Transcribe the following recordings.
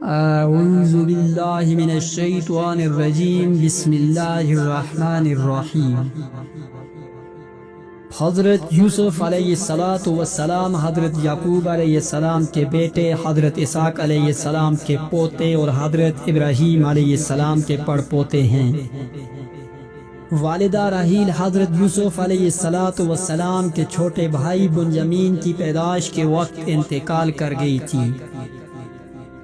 اعوذ باللہ من الشیطان الرجیم بسم اللہ الرحمن الرحیم۔ حضرت یوسف علیہ السلام حضرت یعقوب علیہ السلام کے بیٹے، حضرت اسحاق علیہ السلام کے پوتے اور حضرت ابراہیم علیہ السلام کے پڑ پوتے ہیں۔ والدہ راحیل حضرت یوسف علیہ السلام کے چھوٹے بھائی بنیامین کی پیدائش کے وقت انتقال کر گئی تھی۔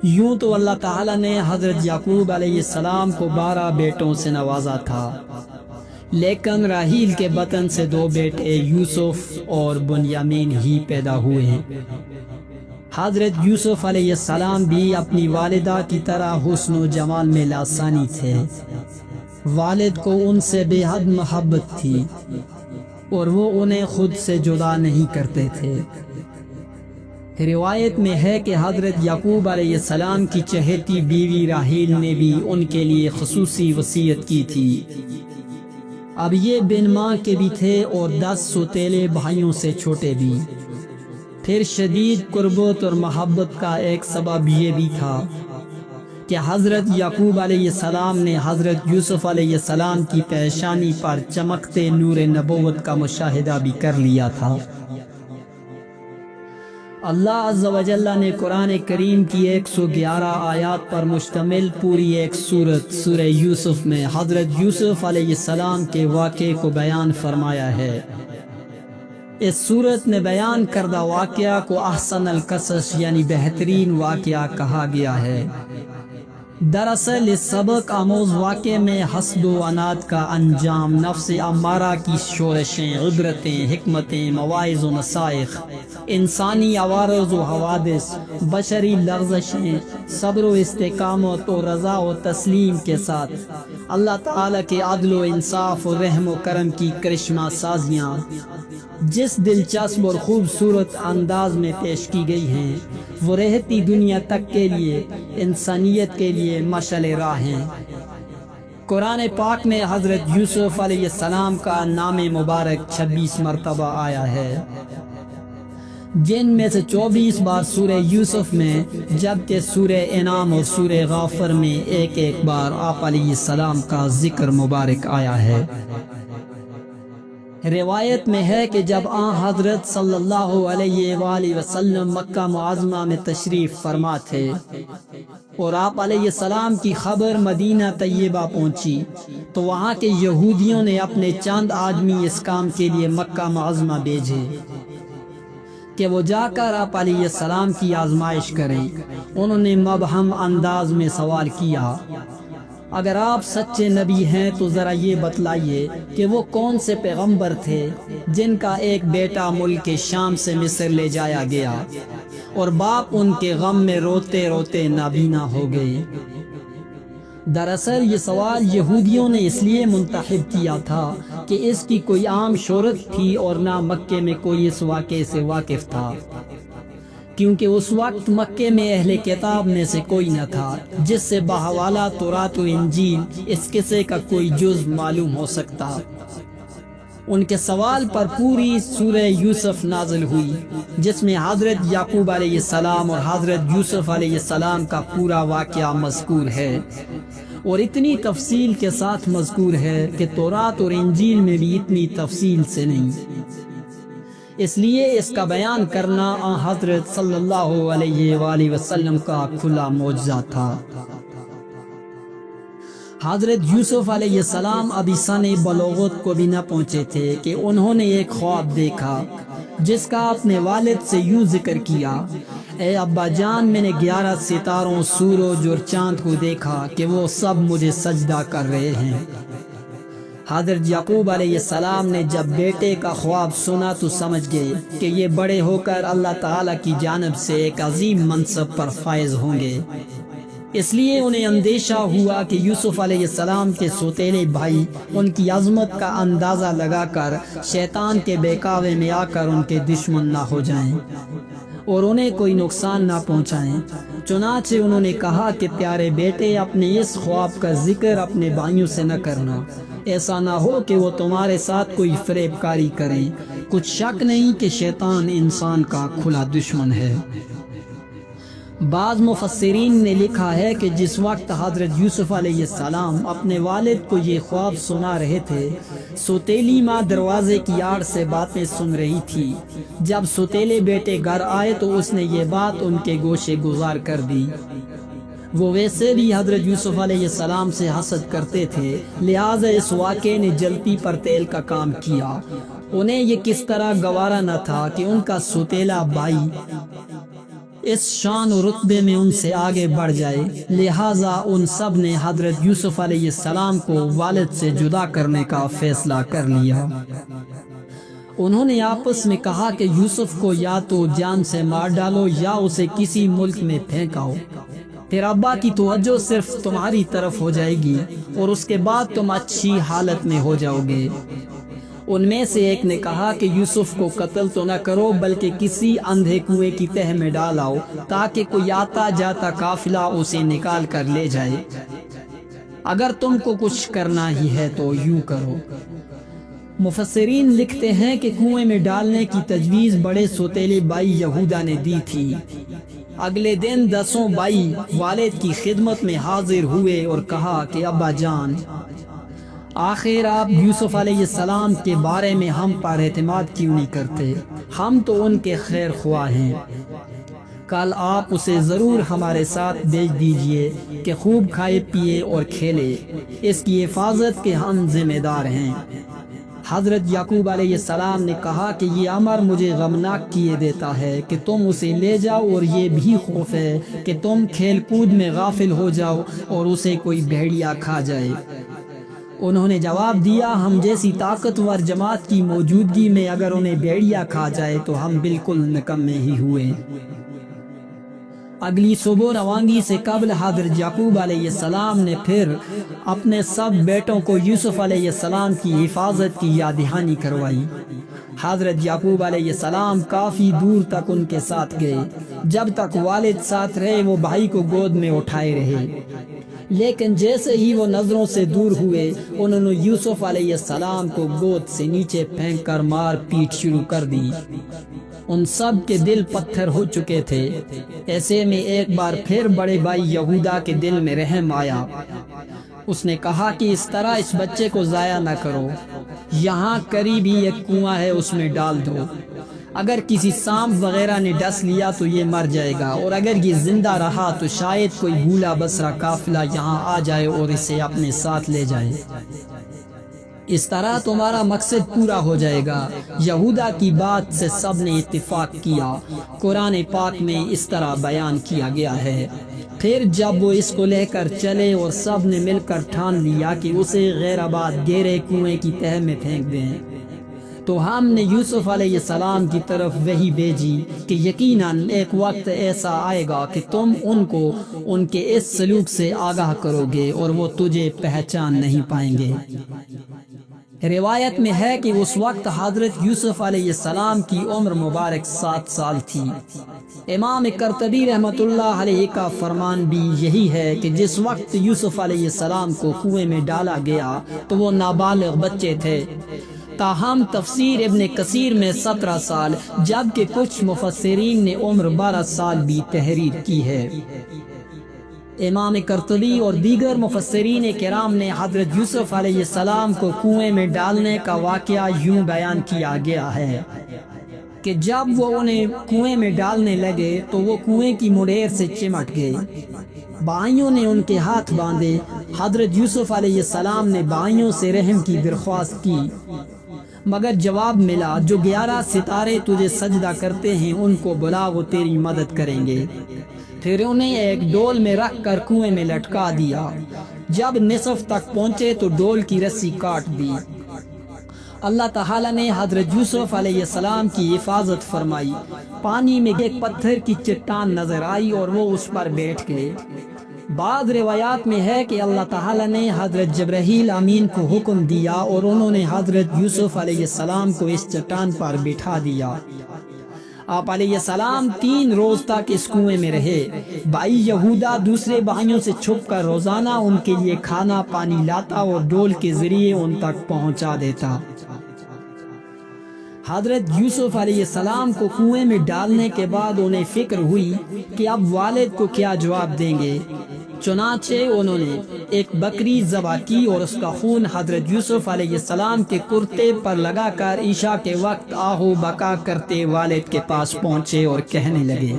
یوں تو اللہ تعالیٰ نے حضرت یعقوب علیہ السلام کو 12 بیٹوں سے نوازا تھا، لیکن راحیل کے بطن سے 2 بیٹے یوسف اور بنیامین ہی پیدا ہوئے ہیں۔ حضرت یوسف علیہ السلام بھی اپنی والدہ کی طرح حسن و جمال میں لاسانی تھے۔ والد کو ان سے بے حد محبت تھی اور وہ انہیں خود سے جدا نہیں کرتے تھے۔ روایت میں ہے کہ حضرت یعقوب علیہ السلام کی چہیتی بیوی راحیل نے بھی ان کے لیے خصوصی وصیت کی تھی۔ اب یہ بن ماں کے بھی تھے اور 10 سوتیلے بھائیوں سے چھوٹے بھی۔ پھر شدید قربت اور محبت کا ایک سبب یہ بھی تھا کہ حضرت یعقوب علیہ السلام نے حضرت یوسف علیہ السلام کی پیشانی پر چمکتے نور نبوت کا مشاہدہ بھی کر لیا تھا۔ اللہ عز و جل نے قرآن کریم کی 111 آیات پر مشتمل پوری ایک سورہ یوسف میں حضرت یوسف علیہ السلام کے واقعے کو بیان فرمایا ہے۔ اس سورت میں بیان کردہ واقعہ کو احسن القصص یعنی بہترین واقعہ کہا گیا ہے۔ دراصل اس سبق آموز واقعے میں حسد و عناد کا انجام، نفس امارہ کی شورشیں، عبرتیں، حکمتیں، مواعظ و نصائح، انسانی عوارض و حوادث، بشری لغزشیں، صبر و استقامت و رضا و تسلیم کے ساتھ اللہ تعالیٰ کے عدل و انصاف و رحم و کرم کی کرشمہ سازیاں جس دلچسپ اور خوبصورت انداز میں پیش کی گئی ہیں، وہ رہتی دنیا تک کے لیے، انسانیت کے لیے مشعل راہ ہیں۔ قرآن پاک میں حضرت یوسف علیہ السلام کا نام مبارک 26 مرتبہ آیا ہے، جن میں سے 24 بار سورہ یوسف میں، جبکہ سورہ انعام اور سورہ غافر میں ایک بار آپ علیہ السلام کا ذکر مبارک آیا ہے۔ روایت میں ہے کہ جب حضرت صلی اللہ علیہ وآلہ وسلم مکہ معظمہ میں تشریف فرما تھے اور آپ علیہ السلام کی خبر مدینہ طیبہ پہنچی تو وہاں کے یہودیوں نے اپنے چند آدمی اس کام کے لیے مکہ معظمہ بھیجے کہ وہ جا کر آپ علیہ السلام کی آزمائش کریں۔ انہوں نے مبہم انداز میں سوال کیا، اگر آپ سچے نبی ہیں تو ذرا یہ بتلائیے کہ وہ کون سے پیغمبر تھے جن کا ایک بیٹا ملک شام سے مصر لے جایا گیا اور باپ ان کے غم میں روتے روتے نابینا ہو گئے۔ دراصل یہ سوال یہودیوں نے اس لیے منتخب کیا تھا کہ اس کی کوئی عام شہرت تھی اور نہ مکے میں کوئی اس واقعے سے واقف تھا، کیونکہ اس وقت مکے میں اہل کتاب میں سے کوئی نہ تھا جس سے بحوالہ تورات و انجیل اس قصے کا کوئی جز معلوم ہو سکتا۔ ان کے سوال پر پوری سورہ یوسف نازل ہوئی، جس میں حضرت یعقوب علیہ السلام اور حضرت یوسف علیہ السلام کا پورا واقعہ مذکور ہے، اور اتنی تفصیل کے ساتھ مذکور ہے کہ تورات اور انجیل میں بھی اتنی تفصیل سے نہیں۔ اس لیے اس کا بیان کرنا حضرت صلی اللہ علیہ وآلہ وسلم کا کھلا معجزہ تھا۔ حضرت یوسف علیہ السلام ابھی سن بلوغت کو بھی نہ پہنچے تھے کہ انہوں نے ایک خواب دیکھا جس کا اپنے والد سے یوں ذکر کیا، اے ابا جان، میں نے 11 ستاروں، سورج اور چاند کو دیکھا کہ وہ سب مجھے سجدہ کر رہے ہیں۔ حضرت یعقوب علیہ السلام نے جب بیٹے کا خواب سنا تو سمجھ گئے کہ یہ بڑے ہو کر اللہ تعالیٰ کی جانب سے ایک عظیم منصب پر فائز ہوں گے۔ اس لیے انہیں اندیشہ ہوا کہ یوسف علیہ السلام کے سوتیلے بھائی ان کی عظمت کا اندازہ لگا کر شیطان کے بہکاوے میں آ کر ان کے دشمن نہ ہو جائیں اور انہیں کوئی نقصان نہ پہنچائیں۔ چنانچہ انہوں نے کہا کہ پیارے بیٹے، اپنے اس خواب کا ذکر اپنے بھائیوں سے نہ کرنا، ایسا نہ ہو کہ وہ تمہارے ساتھ کوئی فریب کاری کریں۔ کچھ شک نہیں کہ شیطان انسان کا کھلا دشمن ہے۔ بعض مفسرین نے لکھا ہے کہ جس وقت حضرت یوسف علیہ السلام اپنے والد کو یہ خواب سنا رہے تھے، سوتیلی ماں دروازے کی آڑ سے باتیں سن رہی تھی۔ جب سوتیلے بیٹے گھر آئے تو اس نے یہ بات ان کے گوشے گزار کر دی۔ وہ ویسے بھی حضرت یوسف علیہ السلام سے حسد کرتے تھے، لہٰذا اس واقعے نے جلتی پر تیل کا کام کیا۔ انہیں یہ کس طرح گوارا نہ تھا کہ ان کا سوتیلا بھائی اس شان و رتبے میں ان سے آگے بڑھ جائے، لہٰذا ان سب نے حضرت یوسف علیہ السلام کو والد سے جدا کرنے کا فیصلہ کر لیا۔ انہوں نے آپس میں کہا کہ یوسف کو یا تو جان سے مار ڈالو یا اسے کسی ملک میں پھینکاؤ، پھر ابا کی توجہ صرف تمہاری طرف ہو جائے گی اور اس کے بعد تم اچھی حالت میں ہو جاؤ گے۔ ان میں سے ایک نے کہا کہ یوسف کو قتل تو نہ کرو بلکہ کسی اندھے کنویں کی تہ میں ڈالاؤ تاکہ کوئی آتا جاتا قافلہ اسے نکال کر لے جائے۔ اگر تم کو کچھ کرنا ہی ہے تو یوں کرو۔ مفسرین لکھتے ہیں کہ کنویں میں ڈالنے کی تجویز بڑے سوتیلے بھائی یہودا نے دی تھی۔ اگلے دن 10 بھائی والد کی خدمت میں حاضر ہوئے اور کہا کہ ابا جان، آخر آپ یوسف علیہ السلام کے بارے میں ہم پر اعتماد کیوں نہیں کرتے؟ ہم تو ان کے خیر خواہ ہیں۔ کل آپ اسے ضرور ہمارے ساتھ بھیج دیجئے کہ خوب کھائے پیے اور کھیلے، اس کی حفاظت کے ہم ذمہ دار ہیں۔ حضرت یعقوب علیہ السلام نے کہا کہ یہ امر مجھے غمناک کیے دیتا ہے کہ تم اسے لے جاؤ، اور یہ بھی خوف ہے کہ تم کھیل کود میں غافل ہو جاؤ اور اسے کوئی بھیڑیا کھا جائے۔ انہوں نے جواب دیا، ہم جیسی طاقتور جماعت کی موجودگی میں اگر انہیں بھیڑیا کھا جائے تو ہم بالکل نکمے ہی ہوئے۔ اگلی صبح روانگی سے قبل حضرت یعقوب علیہ السلام نے پھر اپنے سب بیٹوں کو یوسف علیہ السلام کی حفاظت کی یاد دہانی کروائی۔ حضرت یعقوب علیہ السلام کافی دور تک ان کے ساتھ گئے۔ جب تک والد ساتھ رہے وہ بھائی کو گود میں اٹھائے رہے، لیکن جیسے ہی وہ نظروں سے دور ہوئے انہوں نے یوسف علیہ السلام کو گود سے نیچے پھینک کر مار پیٹ شروع کر دی۔ ان سب کے دل پتھر ہو چکے تھے۔ ایسے میں ایک بار پھر بڑے بھائی یہودا کے دل میں رحم آیا۔ اس نے کہا کہ اس طرح اس بچے کو ضائع نہ کرو، یہاں قریب ہی ایک کنواں ہے، اس میں ڈال دو۔ اگر کسی سانپ وغیرہ نے ڈس لیا تو یہ مر جائے گا، اور اگر یہ زندہ رہا تو شاید کوئی بھولا بسرا قافلہ یہاں آ جائے اور اسے اپنے ساتھ لے جائے۔ اس طرح تمہارا مقصد پورا ہو جائے گا۔ یہودا کی بات سے سب نے اتفاق کیا۔ قرآن پاک میں اس طرح بیان کیا گیا ہے، پھر جب وہ اس کو لے کر چلے اور سب نے مل کر ٹھان لیا کہ اسے غیر آباد گہرے کنویں کی تہ میں پھینک دیں، تو ہم نے یوسف علیہ السلام کی طرف وحی بھیجی کہ یقیناً ایک وقت ایسا آئے گا کہ تم ان کو ان کے اس سلوک سے آگاہ کرو گے اور وہ تجھے پہچان نہیں پائیں گے۔ روایت میں ہے کہ اس وقت حضرت یوسف علیہ السلام کی عمر مبارک 7 سال تھی۔ امام قرطبی رحمۃ اللہ علیہ کا فرمان بھی یہی ہے کہ جس وقت یوسف علیہ السلام کو کنویں میں ڈالا گیا تو وہ نابالغ بچے تھے۔ تاہم تفسیر ابن کثیر میں 17 سال جبکہ کچھ مفسرین نے عمر 12 سال بھی تحریر کی ہے۔ امام قرطبی اور دیگر مفسرین کرام نے حضرت یوسف علیہ السلام کو کنویں میں ڈالنے کا واقعہ یوں بیان کیا گیا ہے کہ جب وہ انہیں کنویں میں ڈالنے لگے تو وہ کنویں کی مڈیر سے چمٹ گئے۔ بھائیوں نے ان کے ہاتھ باندھے۔ حضرت یوسف علیہ السلام نے بھائیوں سے رحم کی درخواست کی، مگر جواب ملا، جو 11 ستارے تجھے سجدہ کرتے ہیں ان کو بلا، وہ تیری مدد کریں گے۔ پھر انہیں ایک ڈول میں رکھ کر کنویں میں لٹکا دیا۔ جب نصف تک پہنچے تو ڈول کی رسی کاٹ دی۔ اللہ تعالیٰ نے حضرت یوسف علیہ السلام کی حفاظت فرمائی۔ پانی میں ایک پتھر کی چٹان نظر آئی اور وہ اس پر بیٹھ گئے۔ بعض روایات میں ہے کہ اللہ تعالیٰ نے حضرت جبرائیل امین کو حکم دیا اور انہوں نے حضرت یوسف علیہ السلام کو اس چٹان پر بٹھا دیا۔ آپ علیہ السلام 3 روز تک اس کنویں میں رہے۔ بھائی یہودا دوسرے بھائیوں سے چھپ کر روزانہ ان کے لیے کھانا پانی لاتا اور ڈول کے ذریعے ان تک پہنچا دیتا۔ حضرت یوسف علیہ السلام کو کنویں میں ڈالنے کے بعد انہیں فکر ہوئی کہ اب والد کو کیا جواب دیں گے۔ چنانچہ انہوں نے ایک بکری ذبح کی اور اس کا خون حضرت یوسف علیہ السلام کے کرتے پر لگا کر عشاء کے وقت آہو بکا کرتے والد کے پاس پہنچے اور کہنے لگے،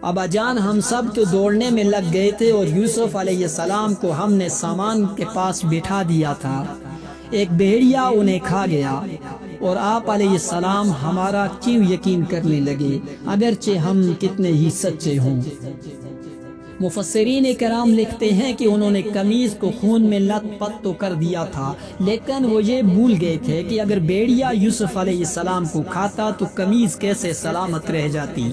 ابا جان، ہم سب تو دوڑنے میں لگ گئے تھے اور یوسف علیہ السلام کو ہم نے سامان کے پاس بٹھا دیا تھا، ایک بھیڑیا انہیں کھا گیا، اور آپ علیہ السلام ہمارا کیوں یقین کرنے لگے اگرچہ ہم کتنے ہی سچے ہوں۔ مفسرین کرام لکھتے ہیں کہ انہوں نے قمیض کو خون میں لت پت تو کر دیا تھا، لیکن وہ یہ بھول گئے تھے کہ اگر بھیڑیا یوسف علیہ السلام کو کھاتا تو قمیض کیسے سلامت رہ جاتی۔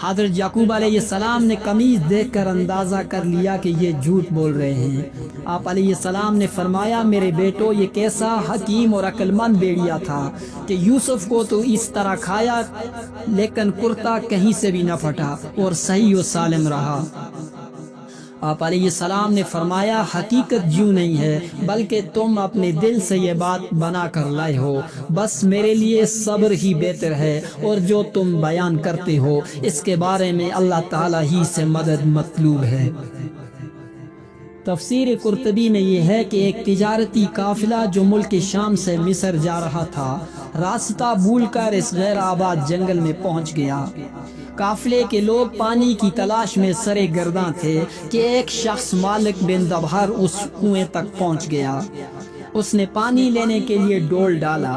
حضرت یعقوب علیہ السلام نے قمیض دیکھ کر اندازہ کر لیا کہ یہ جھوٹ بول رہے ہیں۔ آپ علیہ السلام نے فرمایا، میرے بیٹو، یہ کیسا حکیم اور عقل مند بھیڑیا تھا کہ یوسف کو تو اس طرح کھایا لیکن کرتا کہیں سے بھی نہ پھٹا اور صحیح و سالم رہا۔ آپ علیہ السلام نے فرمایا، حقیقت یوں نہیں ہے بلکہ تم اپنے دل سے یہ بات بنا کر لائے ہو، بس میرے لیے صبر ہی بہتر ہے، اور جو تم بیان کرتے ہو اس کے بارے میں اللہ تعالیٰ ہی سے مدد مطلوب ہے۔ تفسیر قرطبی میں یہ ہے کہ ایک تجارتی قافلہ جو ملک شام سے مصر جا رہا تھا، راستہ بھول کر اس غیر آباد جنگل میں پہنچ گیا۔ قافلے کے لوگ پانی کی تلاش میں سرے گرداں تھے کہ ایک شخص مالک بن دبہر اس کنویں تک پہنچ گیا۔ اس نے پانی لینے کے لیے ڈول ڈالا۔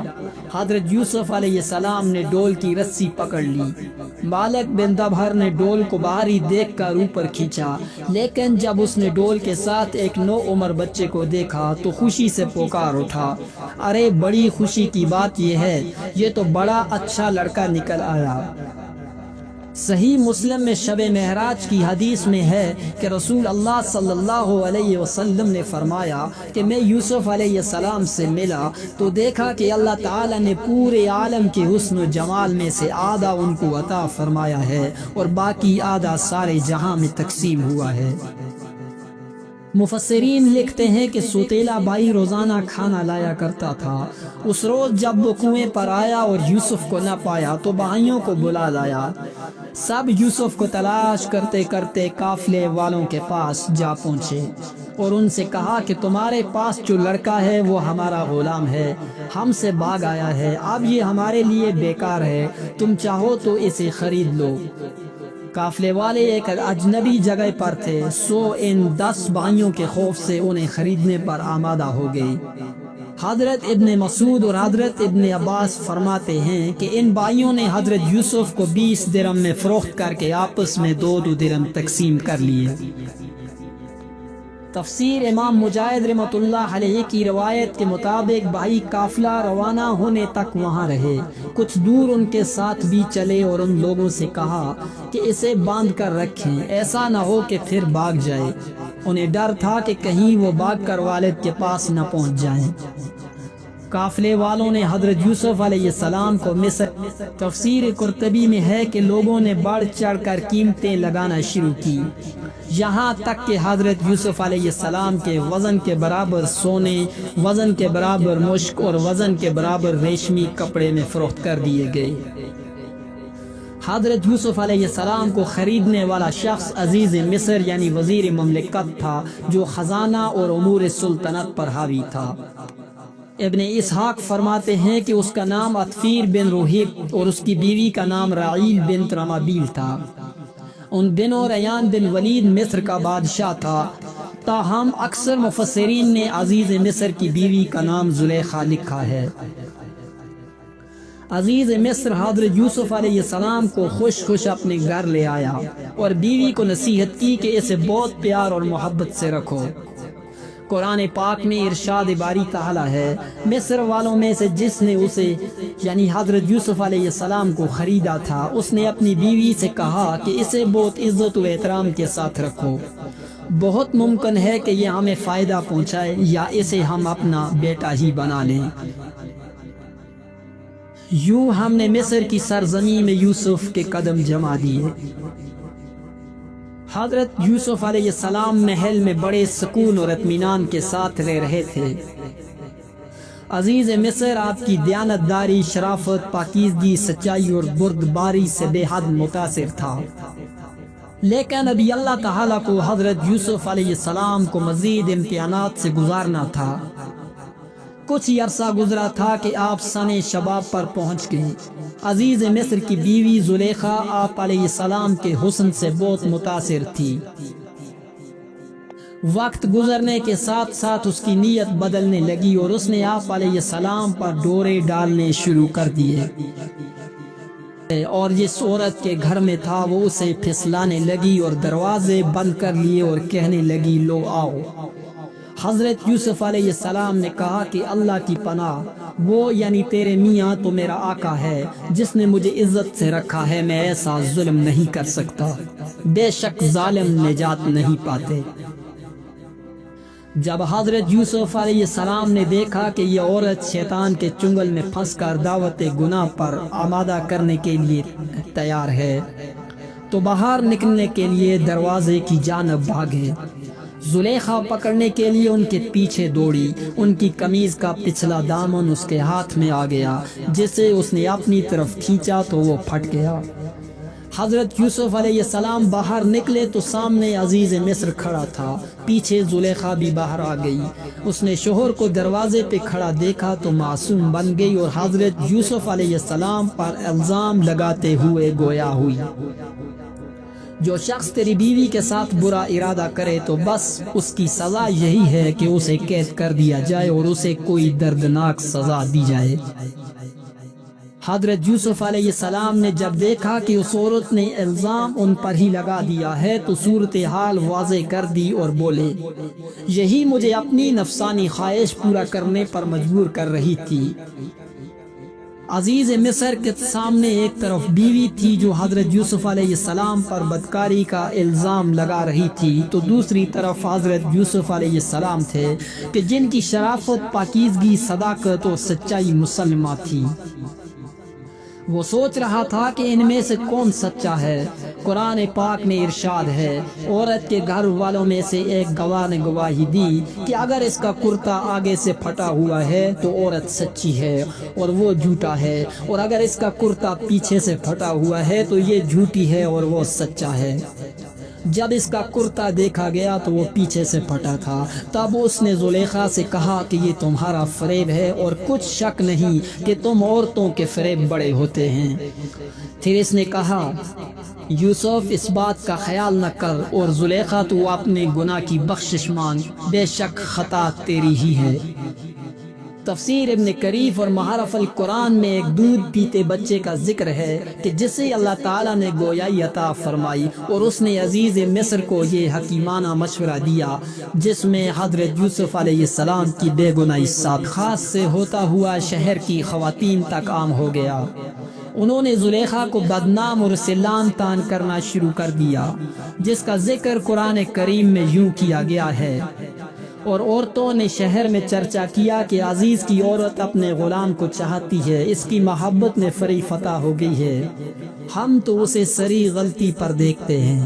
حضرت یوسف علیہ السلام نے ڈول کی رسی پکڑ لی۔ مالک بن دبہر نے ڈول کو باہری دیکھ کر اوپر کھینچا، لیکن جب اس نے ڈول کے ساتھ ایک نو عمر بچے کو دیکھا تو خوشی سے پکار اٹھا، ارے بڑی خوشی کی بات یہ ہے، یہ تو بڑا اچھا لڑکا نکل آیا۔ صحیح مسلم میں شب معراج کی حدیث میں ہے کہ رسول اللہ صلی اللہ علیہ وسلم نے فرمایا کہ میں یوسف علیہ السلام سے ملا تو دیکھا کہ اللہ تعالی نے پورے عالم کے حسن و جمال میں سے آدھا ان کو عطا فرمایا ہے اور باقی آدھا سارے جہاں میں تقسیم ہوا ہے۔ مفسرین لکھتے ہیں کہ سوتیلا بھائی روزانہ کھانا لایا کرتا تھا۔ اس روز جب وہ کنویں پر آیا اور یوسف کو نہ پایا تو بھائیوں کو بلا لایا۔ سب یوسف کو تلاش کرتے کرتے قافلے والوں کے پاس جا پہنچے اور ان سے کہا کہ تمہارے پاس جو لڑکا ہے وہ ہمارا غلام ہے، ہم سے بھاگ آیا ہے، اب یہ ہمارے لیے بیکار ہے، تم چاہو تو اسے خرید لو۔ قافلے والے ایک اجنبی جگہ پر تھے، سو ان 10 بھائیوں کے خوف سے انہیں خریدنے پر آمادہ ہو گئی۔ حضرت ابن مسعود اور حضرت ابن عباس فرماتے ہیں کہ ان بھائیوں نے حضرت یوسف کو 20 درہم میں فروخت کر کے آپس میں 2 درہم تقسیم کر لیے۔ تفسیر امام مجاہد رحمۃ اللہ علیہ کی روایت کے مطابق بھائی قافلہ روانہ ہونے تک وہاں رہے، کچھ دور ان کے ساتھ بھی چلے اور ان لوگوں سے کہا کہ اسے باندھ کر رکھیں، ایسا نہ ہو کہ پھر بھاگ جائے۔ انہیں ڈر تھا کہ کہیں وہ بھاگ کر والد کے پاس نہ پہنچ جائیں۔ قافلے والوں نے حضرت یوسف علیہ السلام کو مصر، تفسیر قرطبی میں ہے کہ لوگوں نے بڑھ چڑھ کر قیمتیں لگانا شروع کی، یہاں تک کہ حضرت یوسف علیہ السلام کے وزن کے برابر سونے، وزن کے برابر مشک اور وزن کے برابر ریشمی کپڑے میں فروخت کر دیے گئے۔ حضرت یوسف علیہ السلام کو خریدنے والا شخص عزیز مصر یعنی وزیر مملکت تھا، جو خزانہ اور امور سلطنت پر حاوی تھا۔ ابن اسحاق فرماتے ہیں کہ اس کا نام عطفیر بن روحیب اور اس کی بیوی کا نام رعیل بنت رمابیل تھا۔ ان دنوں ریان بن ولید مصر کا بادشاہ تھا، تاہم اکثر مفسرین نے عزیز مصر کی بیوی کا نام زلیخا لکھا ہے۔ عزیز مصر حضرت یوسف علیہ السلام کو خوش خوش اپنے گھر لے آیا اور بیوی کو نصیحت کی کہ اسے بہت پیار اور محبت سے رکھو۔ قرآن پاک میں ارشاد باری تعالی ہے، مصر والوں میں سے جس نے اسے یعنی حضرت یوسف علیہ السلام کو خریدا تھا، اس نے اپنی بیوی سے کہا کہ اسے بہت عزت و احترام کے ساتھ رکھو، بہت ممکن ہے کہ یہ ہمیں فائدہ پہنچائے یا اسے ہم اپنا بیٹا ہی بنا لیں۔ یوں ہم نے مصر کی سرزمین میں یوسف کے قدم جما دیے۔ حضرت یوسف علیہ السلام محل میں بڑے سکون اور اطمینان کے ساتھ رہ رہے تھے۔ عزیز مصر آپ کی دیانتداری، شرافت، پاکیزگی، سچائی اور بردباری سے بے حد متاثر تھا، لیکن ابھی اللہ تعالیٰ کو حضرت یوسف علیہ السلام کو مزید امتحانات سے گزارنا تھا۔ کچھ ہی عرصہ گزرا تھا کہ آپ سن شباب پر پہنچ گئے۔ عزیز مصر کی بیوی زلیخا آپ علیہ السلام کے حسن سے بہت متاثر تھی۔ وقت گزرنے کے ساتھ ساتھ اس کی نیت بدلنے لگی اور اس نے آپ علیہ السلام پر ڈورے ڈالنے شروع کر دیے، اور جس عورت کے گھر میں تھا وہ اسے پھسلانے لگی اور دروازے بند کر لیے اور کہنے لگی لو آؤ۔ حضرت یوسف علیہ السلام نے کہا کہ اللہ کی پناہ، وہ یعنی تیرے میاں تو میرا آقا ہے جس نے مجھے عزت سے رکھا ہے، میں ایسا ظلم نہیں کر سکتا، بے شک ظالم نجات نہیں پاتے۔ جب حضرت یوسف علیہ السلام نے دیکھا کہ یہ عورت شیطان کے چنگل میں پھنس کر دعوت گناہ پر آمادہ کرنے کے لیے تیار ہے، تو باہر نکلنے کے لیے دروازے کی جانب بھاگے۔ زلیخا پکڑنے کے لیے ان کے پیچھے دوڑی، ان کی قمیض کا پچھلا دامن اس کے ہاتھ میں آ گیا، جسے اس نے اپنی طرف کھینچا تو وہ پھٹ گیا۔ حضرت یوسف علیہ السلام باہر نکلے تو سامنے عزیز مصر کھڑا تھا، پیچھے زلیخا بھی باہر آ گئی۔ اس نے شوہر کو دروازے پہ کھڑا دیکھا تو معصوم بن گئی اور حضرت یوسف علیہ السلام پر الزام لگاتے ہوئے گویا ہوئی، جو شخص تیری بیوی کے ساتھ برا ارادہ کرے تو بس اس کی سزا یہی ہے کہ اسے قید کر دیا جائے اور اسے کوئی دردناک سزا دی جائے۔ حضرت یوسف علیہ السلام نے جب دیکھا کہ اس عورت نے الزام ان پر ہی لگا دیا ہے تو صورتحال واضح کر دی اور بولے، یہی مجھے اپنی نفسانی خواہش پورا کرنے پر مجبور کر رہی تھی۔ عزیز مصر کے سامنے ایک طرف بیوی تھی جو حضرت یوسف علیہ السلام پر بدکاری کا الزام لگا رہی تھی، تو دوسری طرف حضرت یوسف علیہ السلام تھے کہ جن کی شرافت، پاکیزگی، صداقت اور سچائی مسلمہ تھی۔ وہ سوچ رہا تھا کہ ان میں سے کون سچا ہے۔ قرآن پاک میں ارشاد ہے، عورت کے گھر والوں میں سے ایک گواہ نے گواہی دی کہ اگر اس کا کرتا آگے سے پھٹا ہوا ہے تو عورت سچی ہے اور وہ جھوٹا ہے، اور اگر اس کا کرتا پیچھے سے پھٹا ہوا ہے تو یہ جھوٹی ہے اور وہ سچا ہے۔ جب اس کا کرتا دیکھا گیا تو وہ پیچھے سے پھٹا تھا، تب اس نے زلیخا سے کہا کہ یہ تمہارا فریب ہے اور کچھ شک نہیں کہ تم عورتوں کے فریب بڑے ہوتے ہیں۔ پھر اس نے کہا، یوسف اس بات کا خیال نہ کر اور زلیخا تو اپنے گناہ کی بخشش مانگ، بے شک خطا تیری ہی ہے۔ تفسیر ابن کریف اور محارف القرآن میں ایک دودھ پیتے بچے کا ذکر ہے کہ جسے اللہ تعالیٰ نے گویائی عطا فرمائی اور اس نے عزیز مصر کو یہ حکیمانہ مشورہ دیا جس میں حضرت یوسف علیہ السلام کی بے گناہی ثابت، خاص سے ہوتا ہوا شہر کی خواتین تک عام ہو گیا۔ انہوں نے زلیخا کو بدنام اور اسے لعن طعن کرنا شروع کر دیا، جس کا ذکر قرآن کریم میں یوں کیا گیا ہے، اور عورتوں نے شہر میں چرچا کیا کہ عزیز کی عورت اپنے غلام کو چاہتی ہے، اس کی محبت میں فری فتح ہو گئی ہے، ہم تو اسے سری غلطی پر دیکھتے ہیں۔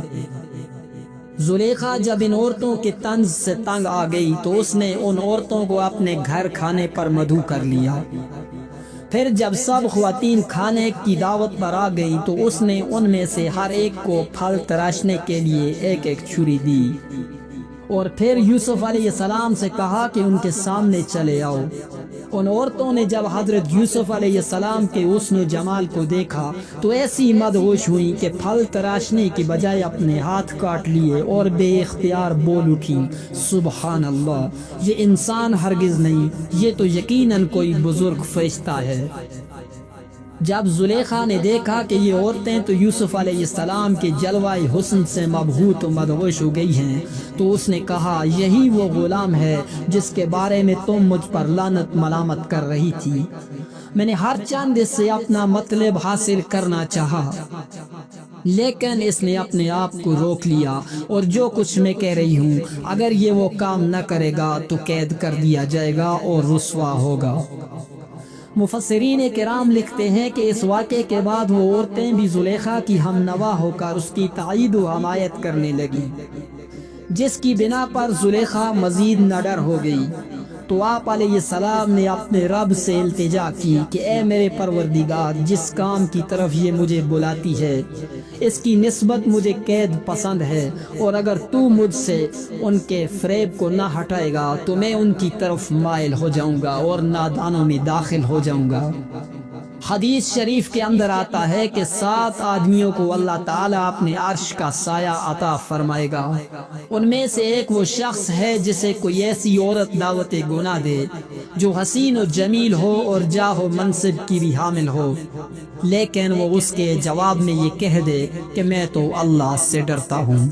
زلیخا جب ان عورتوں کے طنز سے تنگ آ گئی تو اس نے ان عورتوں کو اپنے گھر کھانے پر مدعو کر لیا۔ پھر جب سب خواتین کھانے کی دعوت پر آ گئی تو اس نے ان میں سے ہر ایک کو پھل تراشنے کے لیے ایک ایک چھری دی، اور پھر یوسف علیہ السلام سے کہا کہ ان کے سامنے چلے آؤ۔ ان عورتوں نے جب حضرت یوسف علیہ السلام کے حسن و جمال کو دیکھا تو ایسی مدہوش ہوئی کہ پھل تراشنے کی بجائے اپنے ہاتھ کاٹ لیے اور بے اختیار بول اٹھی، سبحان اللہ، یہ انسان ہرگز نہیں، یہ تو یقیناً کوئی بزرگ فرشتہ ہے۔ جب زلیخا نے دیکھا کہ یہ عورتیں تو یوسف علیہ السلام کے جلوہ حسن سے مبہوت و مدہوش ہو گئی ہیں تو اس نے کہا، یہی وہ غلام ہے جس کے بارے میں تم مجھ پر لعنت ملامت کر رہی تھی۔ میں نے ہر چند اس سے اپنا مطلب حاصل کرنا چاہا، لیکن اس نے اپنے آپ کو روک لیا، اور جو کچھ میں کہہ رہی ہوں، اگر یہ وہ کام نہ کرے گا تو قید کر دیا جائے گا اور رسوا ہوگا۔ مفسرین کرام لکھتے ہیں کہ اس واقعے کے بعد وہ عورتیں بھی زلیخا کی ہم نوا ہو کر اس کی تائید و حمایت کرنے لگی، جس کی بنا پر زلیخا مزید نڈر ہو گئی۔ تو آپ علیہ السلام نے اپنے رب سے التجا کی کہ اے میرے پروردگار، جس کام کی طرف یہ مجھے بلاتی ہے اس کی نسبت مجھے قید پسند ہے، اور اگر تو مجھ سے ان کے فریب کو نہ ہٹائے گا تو میں ان کی طرف مائل ہو جاؤں گا اور نادانوں میں داخل ہو جاؤں گا۔ حدیث شریف کے اندر آتا ہے کہ 7 آدمیوں کو اللہ تعالیٰ اپنے عرش کا سایہ عطا فرمائے گا۔ ان میں سے ایک وہ شخص ہے جسے کوئی ایسی عورت دعوت گناہ دے جو حسین و جمیل ہو اور جاہ و منصب کی بھی حامل ہو، لیکن وہ اس کے جواب میں یہ کہہ دے کہ میں تو اللہ سے ڈرتا ہوں۔